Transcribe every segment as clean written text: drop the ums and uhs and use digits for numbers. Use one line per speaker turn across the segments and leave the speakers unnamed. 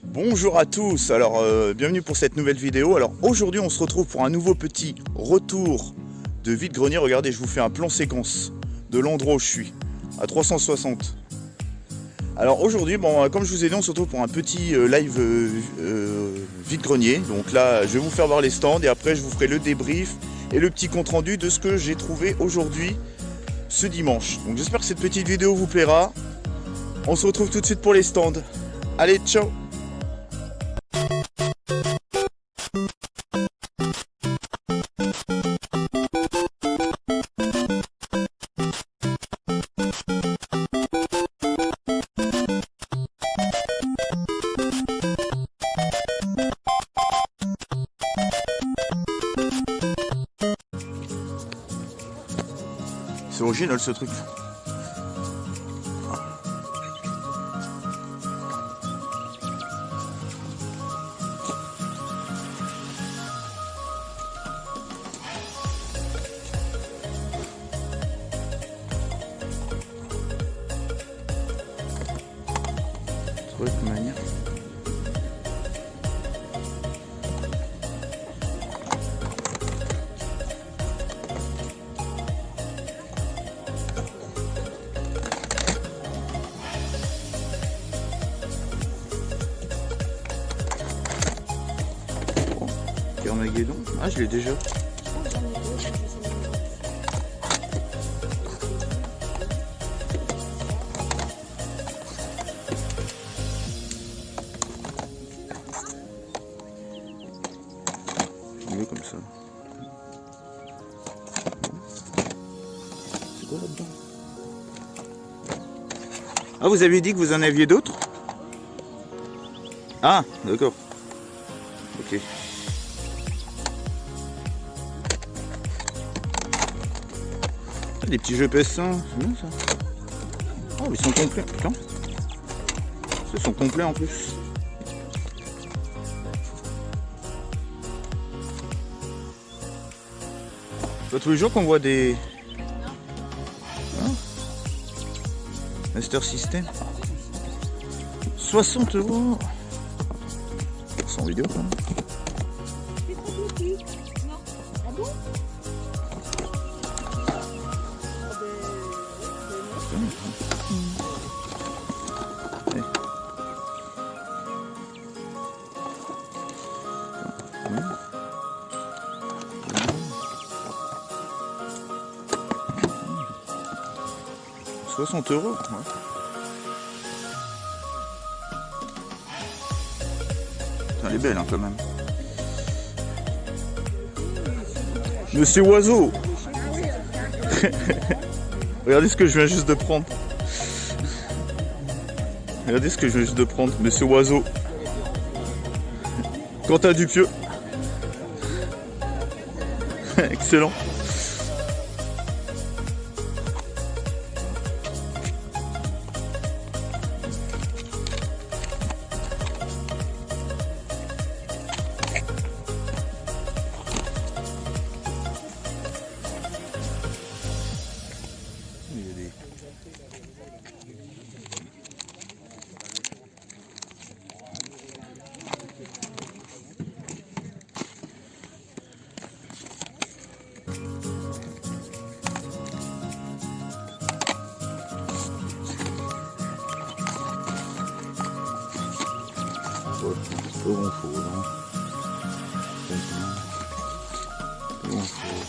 Bonjour à tous, alors bienvenue pour cette nouvelle vidéo. Alors aujourd'hui on se retrouve pour un nouveau petit retour de vide-grenier. Regardez, je vous fais un plan séquence de l'endroit où je suis, à 360. Alors aujourd'hui, bon, comme je vous ai dit, on se retrouve pour un petit live vide-grenier. Donc là, je vais vous faire voir les stands et après je vous ferai le débrief et le petit compte rendu de ce que j'ai trouvé aujourd'hui, ce dimanche. Donc j'espère que cette petite vidéo vous plaira. On se retrouve tout de suite pour les stands. Allez, ciao! C'est original ce truc. Truc manière. Armageddon. Ah, je l'ai déjà. Mieux comme ça. C'est quoi là-dedans? Ah, vous avez dit que vous en aviez d'autres? Ah, d'accord. Ok. Des petits jeux PS1, c'est bien ça. Oh, ils sont complets, putain. Ils sont complets en plus. C'est pas tous les jours qu'on voit des... Hein? Master System. 60 €. C'est en vidéo quand même. « 60 €, ouais. Elle est belle hein, quand même. Monsieur Oiseau. Regardez ce que je viens juste de prendre. Regardez ce que je viens juste de prendre, Monsieur Oiseau. Quentin Dupieux. Excellent. Pas grand chose, hein. Pas grand chose.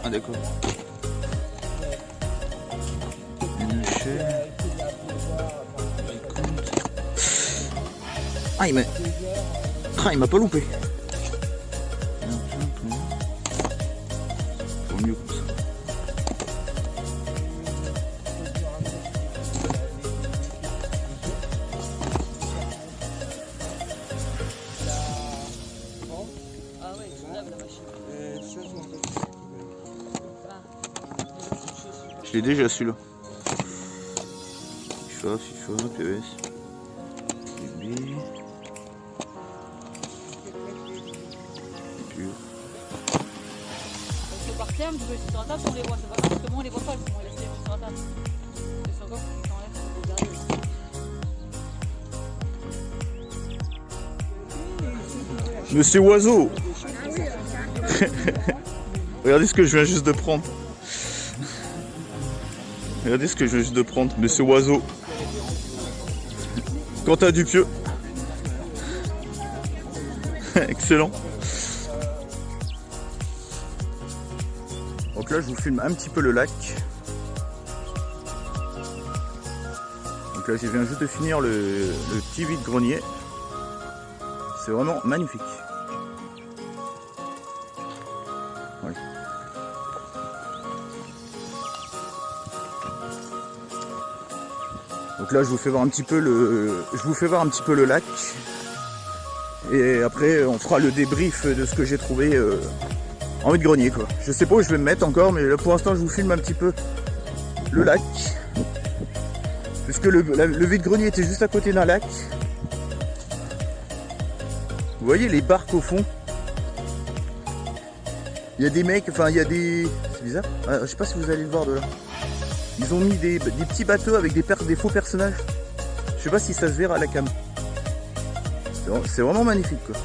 Ah d'accord. Une chaîne. Ah il m'a pas loupé. Mieux comme ça. Je l'ai déjà celui-là. FIFA, PES.
fermes, tu peux laisser sur la table, on les voit, c'est pas grave, parce que moi on les voit pas, on les laisse sur la table. C'est encore que tu t'enlèves, faut regarder.
Monsieur Oiseau. Regardez ce que je viens juste de prendre. Regardez ce que je viens juste de prendre, Monsieur Oiseau. Quentin Dupieux. Excellent. Donc là je vous filme un petit peu le lac. Donc là je viens juste de finir le petit vide-grenier. C'est vraiment magnifique. Ouais. Donc là je vous fais voir un petit peu le lac. Et après on fera le débrief de ce que j'ai trouvé en vide-grenier quoi. Je sais pas où je vais me mettre encore, mais là pour l'instant je vous filme un petit peu le lac. Puisque le vide-grenier était juste à côté d'un lac. Vous voyez les barques au fond. Il y a des mecs, enfin il y a des... C'est bizarre, je sais pas si vous allez le voir de là. Ils ont mis des petits bateaux avec des faux personnages. Je sais pas si ça se verra à la cam. C'est vraiment magnifique quoi.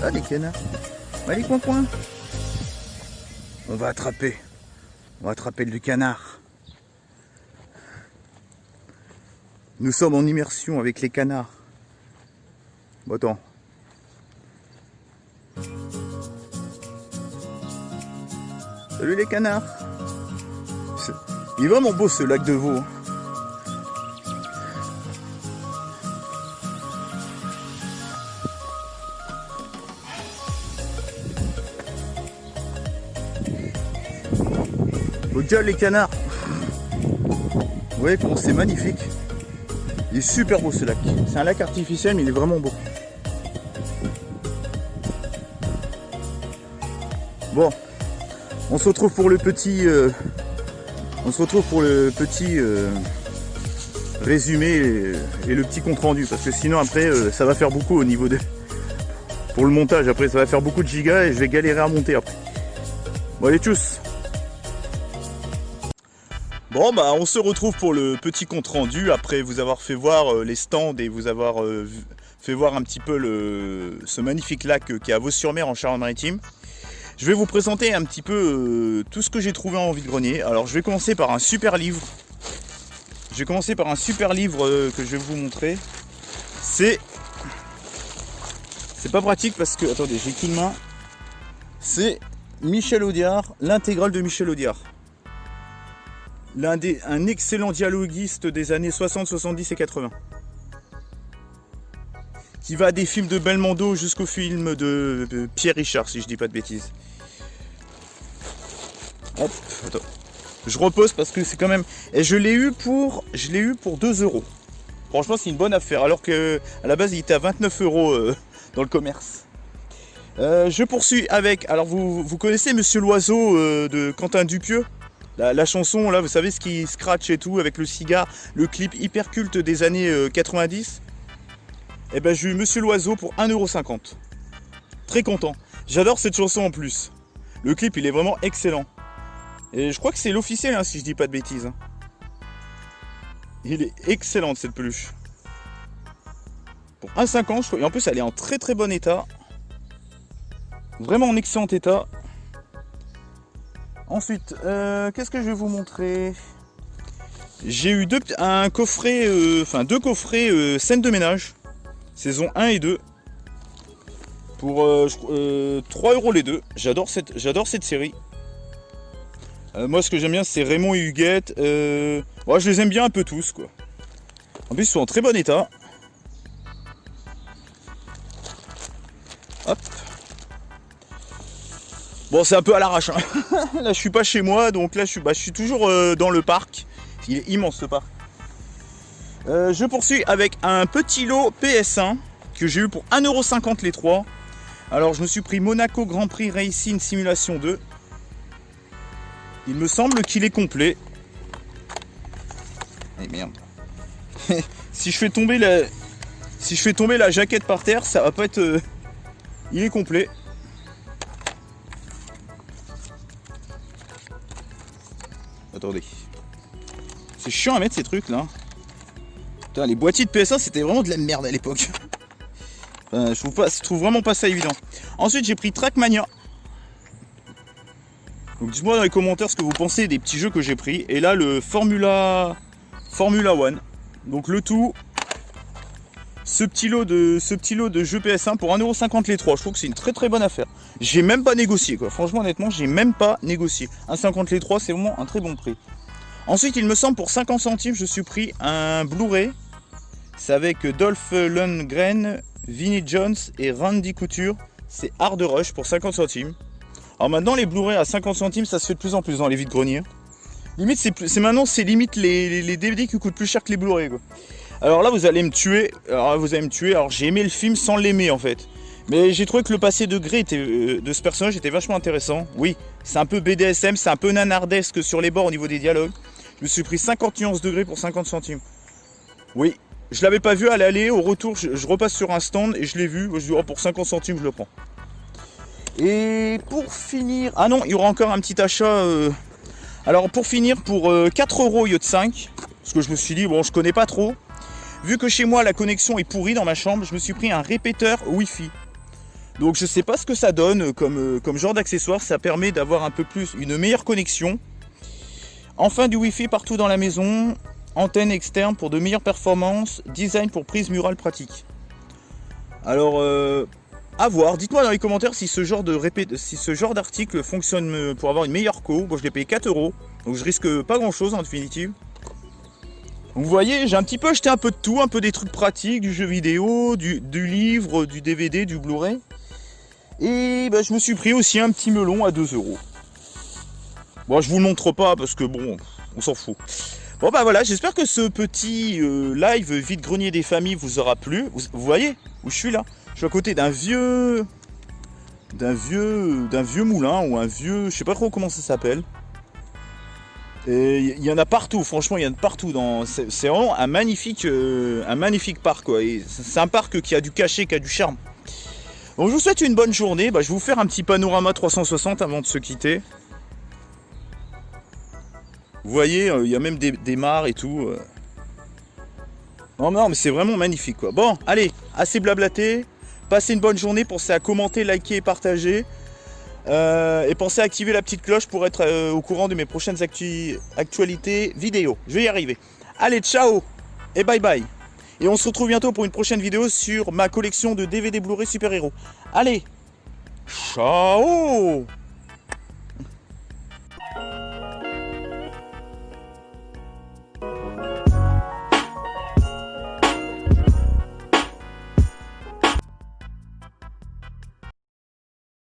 Ah des canards. Allez coin. On va attraper le canard. Nous sommes en immersion avec les canards. Bon attends. Salut les canards. Il est vraiment beau ce lac de Vaux. Regarde les canards. Vous voyez comment c'est magnifique. Il est super beau ce lac. C'est un lac artificiel mais il est vraiment beau. Bon, on se retrouve pour le petit... résumé et le petit compte rendu parce que sinon après ça va faire beaucoup au niveau de pour le montage. Après ça va faire beaucoup de gigas et je vais galérer à monter après. Bon allez tchuss. Bon bah on se retrouve pour le petit compte rendu après vous avoir fait voir les stands et vous avoir fait voir un petit peu ce magnifique lac qui est à Vaux-sur-Mer en Charente-Maritime. Je vais vous présenter un petit peu tout ce que j'ai trouvé en vide-grenier. Alors je vais commencer par un super livre. Que je vais vous montrer. C'est pas pratique parce que... Attendez, j'ai qu'une main. C'est Michel Audiard, l'intégrale de Michel Audiard. Un excellent dialoguiste des années 60, 70 et 80. Qui va des films de Belmondo jusqu'au film de Pierre Richard, si je dis pas de bêtises. Hop, attends. Je repose parce que c'est quand même... Et je l'ai eu pour 2 €. Franchement, c'est une bonne affaire. Alors qu'à la base, il était à 29 € dans le commerce. Je poursuis avec... Alors, vous connaissez Monsieur Loiseau de Quentin Dupieux, la chanson, là, vous savez, ce qui scratch et tout, avec le cigare, le clip hyper culte des années 90. Et ben, j'ai eu Monsieur Loiseau pour 1,50 €. Très content. J'adore cette chanson en plus. Le clip, il est vraiment excellent. Et je crois que c'est l'officiel, hein, si je dis pas de bêtises. Hein. Il est excellent cette peluche. Pour 1,50 €, et en plus elle est en très très bon état. Vraiment en excellent état. Ensuite, qu'est-ce que je vais vous montrer? J'ai eu deux coffrets scènes de ménage. Saison 1 et 2. Pour 3 € les deux. J'adore cette série. Moi ce que j'aime bien c'est Raymond et Huguette. Ouais, je les aime bien un peu tous quoi. En plus ils sont en très bon état. Hop. Bon c'est un peu à l'arrache. Hein. Là je suis pas chez moi donc là je suis toujours dans le parc. Il est immense ce parc. Je poursuis avec un petit lot PS1 que j'ai eu pour 1,50 € les 3. Alors je me suis pris Monaco Grand Prix Racing Simulation 2. Il me semble qu'il est complet. Eh merde. Si je fais tomber Si je fais tomber la jaquette par terre, ça va pas être... Il est complet. Attendez. C'est chiant à mettre ces trucs là. Putain, les boîtiers de PSA c'était vraiment de la merde à l'époque. Enfin, je trouve vraiment pas ça évident. Ensuite j'ai pris Trackmania. Donc dites-moi dans les commentaires ce que vous pensez des petits jeux que j'ai pris. Et là le Formula One. Donc le tout. Ce petit lot de jeux PS1 pour 1,50€ les 3. Je trouve que c'est une très très bonne affaire. J'ai même pas négocié quoi. Franchement honnêtement j'ai même pas négocié. 1,50€ les 3 c'est vraiment un très bon prix. Ensuite il me semble pour 50 centimes je suis pris un Blu-ray. C'est avec Dolph Lundgren, Vinnie Jones et Randy Couture. C'est Hard Rush pour 50 centimes. Alors maintenant les Blu-ray à 50 centimes ça se fait de plus en plus dans les vides-greniers. Limite c'est maintenant c'est limite les DVD qui coûtent plus cher que les Blu-ray quoi. Alors là vous allez me tuer. Alors j'ai aimé le film sans l'aimer en fait. Mais j'ai trouvé que le passé de ce personnage était vachement intéressant. Oui, c'est un peu BDSM, c'est un peu nanardesque sur les bords au niveau des dialogues. Je me suis pris 50 nuances degrés pour 50 centimes. Oui, je l'avais pas vu à l'aller, au retour je repasse sur un stand et je l'ai vu. Je dis oh, pour 50 centimes je le prends. Et pour finir... Ah non, il y aura encore un petit achat... Alors pour finir, pour 4€ au lieu de 5, parce que je me suis dit, bon je connais pas trop. Vu que chez moi la connexion est pourrie dans ma chambre, je me suis pris un répéteur Wi-Fi. Donc je sais pas ce que ça donne comme genre d'accessoire, ça permet d'avoir un peu plus, une meilleure connexion. Enfin du Wi-Fi partout dans la maison, antenne externe pour de meilleures performances, design pour prise murale pratique. Alors à voir, dites-moi dans les commentaires si ce genre d'article fonctionne pour avoir une meilleure co. Bon je l'ai payé 4€, donc je risque pas grand chose en définitive. Vous voyez, j'ai un petit peu acheté un peu de tout, un peu des trucs pratiques, du jeu vidéo, du livre, du DVD, du Blu-ray. Et bah, je me suis pris aussi un petit melon à 2€. Bon, je vous le montre pas parce que bon, on s'en fout. Bon bah voilà, j'espère que ce petit live vide-grenier des familles vous aura plu. Vous voyez où je suis là? Je suis à côté d'un vieux moulin ou un vieux, je sais pas trop comment ça s'appelle. Et il y en a partout, franchement il y en a partout. C'est vraiment un magnifique parc quoi. C'est un parc qui a du cachet, qui a du charme. Donc je vous souhaite une bonne journée. Je vais vous faire un petit panorama 360 avant de se quitter. Vous voyez, il y a même des mares et tout. Non mais c'est vraiment magnifique quoi. Bon, allez, assez blablaté. Passez une bonne journée, pensez à commenter, liker et partager. Et pensez à activer la petite cloche pour être au courant de mes prochaines actualités vidéo. Je vais y arriver. Allez, ciao et bye bye. Et on se retrouve bientôt pour une prochaine vidéo sur ma collection de DVD Blu-ray super-héros. Allez, ciao.